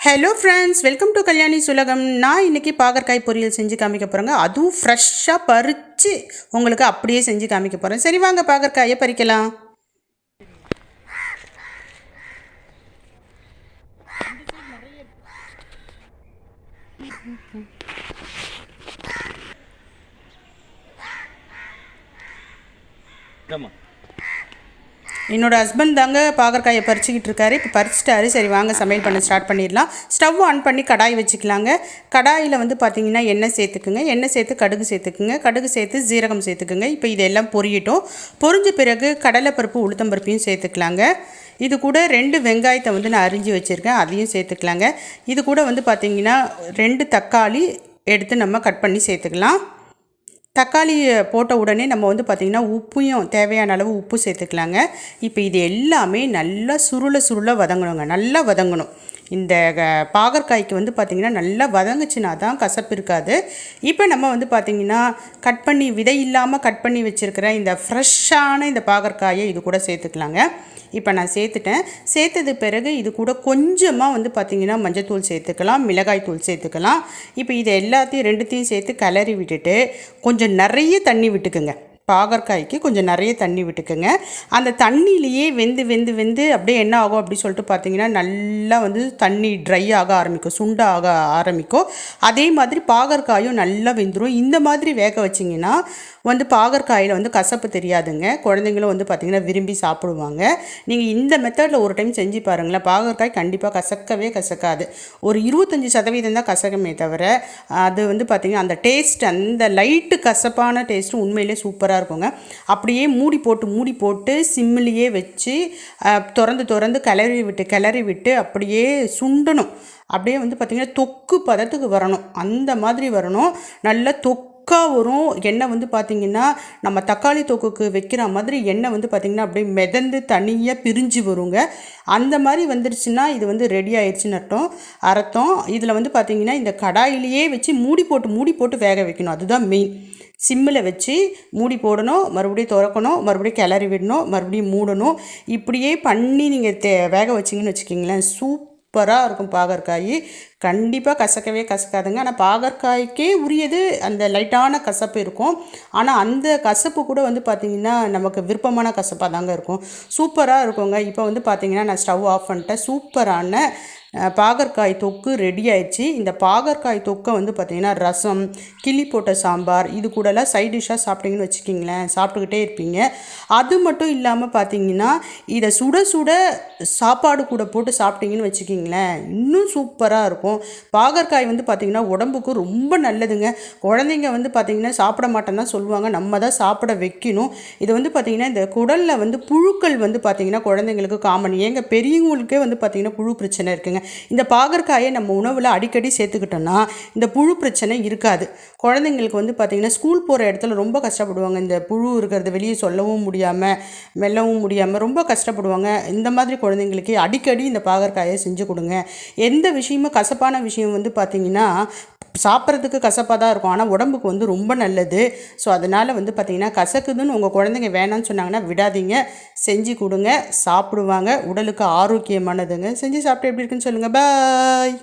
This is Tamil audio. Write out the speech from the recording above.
Hello friends, welcome to Kalyani சுலகம். நான் இன்றைக்கி பாகற்காய் பொரியல் செஞ்சு காமிக்க போகிறேங்க. அதுவும் ஃப்ரெஷ்ஷாக பறித்து உங்களுக்கு அப்படியே செஞ்சு காமிக்க போகிறேன். சரி வாங்க பாகற்காயை பறிக்கலாம். என்னோடய ஹஸ்பண்ட் தாங்க பாகற்காயை பறிச்சுக்கிட்டு இருக்காரு. இப்போ பறிச்சிட்டாரு. சரி வாங்க சமையல் பண்ண ஸ்டார்ட் பண்ணிடலாம். ஸ்டவ் ஆன் பண்ணி கடாய் வச்சுக்கலாங்க. கடாயில் பார்த்திங்கன்னா எண்ணெய் சேர்த்துக்குங்க. எண்ணெய் சேர்த்து கடுகு சேர்த்துக்குங்க. கடுகு சேர்த்து ஜீரகம் சேர்த்துக்குங்க. இப்போ இதெல்லாம் பொரியட்டும். பொரிஞ்ச பிறகு கடலைப்பருப்பு உளுத்தம்பருப்பையும் சேர்த்துக்கலாங்க. இது கூட 2 வெங்காயத்தை நான் அரிஞ்சு வச்சுருக்கேன், அதையும் சேர்த்துக்கலாங்க. இது கூட பார்த்திங்கன்னா 2 தக்காளி எடுத்து நம்ம கட் பண்ணி சேர்த்துக்கலாம். தக்காளி போட்ட உடனே நம்ம பார்த்திங்கன்னா உப்பையும் தேவையான அளவு உப்பு சேர்த்துக்கலாங்க. இப்போ இது எல்லாமே நல்லா சுருள வதங்கணுங்க. நல்லா வதங்கணும். இந்த பாகற்காய்க்கு பார்த்திங்கன்னா நல்லா வதங்குச்சுன்னா தான் கசப்பு இருக்காது. இப்போ நம்ம பார்த்திங்கன்னா கட் பண்ணி விதை இல்லாமல் கட் பண்ணி வச்சுருக்கிற இந்த ஃப்ரெஷ்ஷான இந்த பாகற்காயை இது கூட சேர்த்துக்கலாங்க. இப்போ நான் சேர்த்துட்டேன். சேர்த்தது பிறகு இது கூட கொஞ்சமாக பார்த்திங்கன்னா மஞ்சத்தூள் சேர்த்துக்கலாம், மிளகாய் தூள் சேர்த்துக்கலாம். இப்போ இது எல்லாத்தையும் 2த்தையும் சேர்த்து கிளறி விட்டுட்டு கொஞ்சம் நிறைய தண்ணி விட்டுக்குங்க. பாகற்காய்க்கு கொஞ்சம் நிறைய தண்ணி விட்டுக்குங்க. அந்த தண்ணியிலேயே வெந்து அப்படியே என்ன ஆகும் அப்படி சொல்லிட்டு பார்த்தீங்கன்னா நல்லா தண்ணி ட்ரை ஆக ஆரம்பிக்கும், சுண்டாக ஆரம்பிக்கும். அதே மாதிரி பாகற்காயும் நல்லா வெந்துடும். இந்த மாதிரி வேக வச்சிங்கன்னா பாகற்காயில் கசப்பு தெரியாதுங்க. குழந்தைங்களும் பார்த்திங்கன்னா விரும்பி சாப்பிடுவாங்க. நீங்கள் இந்த மெத்தடில் ஒரு டைம் செஞ்சு பாருங்களேன். பாகற்காய் கண்டிப்பாக கசக்கவே கசக்காது. ஒரு 25% தான் கசக்கமே தவிர அது பார்த்திங்கன்னா அந்த டேஸ்ட், அந்த லைட்டு கசப்பான டேஸ்ட்டு உண்மையிலே சூப்பராக இருக்குங்க. அப்படியே மூடி போட்டு சிம்மிலேயே வச்சு திறந்து கிளறி விட்டு அப்படியே சுண்டணும். அப்படியே பார்த்திங்கன்னா தொக்கு பதத்துக்கு வரணும். அந்த மாதிரி வரணும். நல்ல தொக்கா வரும். எண்ணெய் பார்த்திங்கன்னா நம்ம தக்காளி தொக்குக்கு வைக்கிற மாதிரி எண்ணெய் பார்த்திங்கன்னா அப்படியே மிதந்து தனியாக பிரிஞ்சு வருங்க. அந்த மாதிரி வந்துருச்சுன்னா இது ரெடி ஆயிடுச்சுன்னு அர்த்தம். இதில் பார்த்திங்கன்னா இந்த கடாயிலேயே வச்சு மூடி போட்டு வேக வைக்கணும். அதுதான் மெயின். சிம்மில் வச்சு மூடி போடணும், மறுபடியும் திறக்கணும், மறுபடியும் கிளறி விடணும், மறுபடியும் மூடணும். இப்படியே பண்ணி நீங்கள் வேக வச்சிங்கன்னு வச்சுக்கிங்களேன், சூப்பராக இருக்கும் பாகற்காய். கண்டிப்பாக கசக்கவே கசக்காதுங்க. ஆனால் பாகற்காய்க்கே உரியது அந்த லைட்டான கசப்பு இருக்கும். ஆனால் அந்த கசப்பு கூட பார்த்திங்கன்னா நமக்கு விருப்பமான கசப்பாக தாங்க இருக்கும். சூப்பராக இருக்குங்க. இப்போ பார்த்திங்கன்னா நான் ஸ்டவ் ஆஃப் பண்ணிட்டேன். சூப்பரான பாகற்காய் தொக்கு ரெடி ஆயிடுச்சு. இந்த பாகற்காய் தொக்கை பார்த்திங்கன்னா ரசம், கிள்ளி போட்ட சாம்பார், இது கூடலாம் சைட் டிஷ்ஷாக சாப்பிட்டிங்கன்னு வச்சுக்கிங்களேன், சாப்பிட்டுக்கிட்டே இருப்பீங்க. அது மட்டும் இல்லாமல் பார்த்திங்கன்னா இதை சுட சாப்பாடு கூட போட்டு சாப்பிட்டிங்கன்னு வச்சுக்கிங்களேன், இன்னும் சூப்பராக இருக்கும். பாகற்காய் பார்த்திங்கன்னா உடம்புக்கு ரொம்ப நல்லதுங்க. குழந்தைங்க பார்த்திங்கன்னா சாப்பிட மாட்டேன்னு தான் சொல்லுவாங்க. நம்ம தான் சாப்பிட வைக்கணும். இது பார்த்திங்கன்னா இந்த குடலில் புழுக்கள் பார்த்திங்கன்னா குழந்தைங்களுக்கு காமன். ஏங்க பெரியவங்களுக்கே பார்த்திங்கன்னா புழு பிரச்சனை இருக்குங்க. இந்த பாகற்காயை நம்ம உணவில் அடிக்கடி சேர்த்துக்கிட்டோன்னா இந்த புழு பிரச்சனை இருக்காது. குழந்தைங்களுக்கு பார்த்திங்கன்னா ஸ்கூல் போகிற இடத்துல ரொம்ப கஷ்டப்படுவாங்க. இந்த புழு இருக்கிறது வெளியே சொல்லவும் முடியாமல் மெல்லவும் முடியாமல் ரொம்ப கஷ்டப்படுவாங்க. இந்த மாதிரி குழந்தைங்களுக்கு அடிக்கடி இந்த பாகற்காயை செஞ்சு கொடுங்க. எந்த விஷயமும் கசப்பான விஷயம் பார்த்திங்கன்னா சாப்பிட்றதுக்கு கசப்பாக தான் இருக்கும், ஆனால் உடம்புக்கு ரொம்ப நல்லது. ஸோ அதனால் பார்த்திங்கன்னா கசக்குதுன்னு உங்கள் குழந்தைங்க வேணான்னு சொன்னாங்கன்னா விடாதீங்க, செஞ்சு கொடுங்க, சாப்பிடுவாங்க. உடலுக்கு ஆரோக்கியமானதுங்க. செஞ்சு சாப்பிட்டு எப்படி இருக்குன்னு சொல்லுங்கள். பாய்.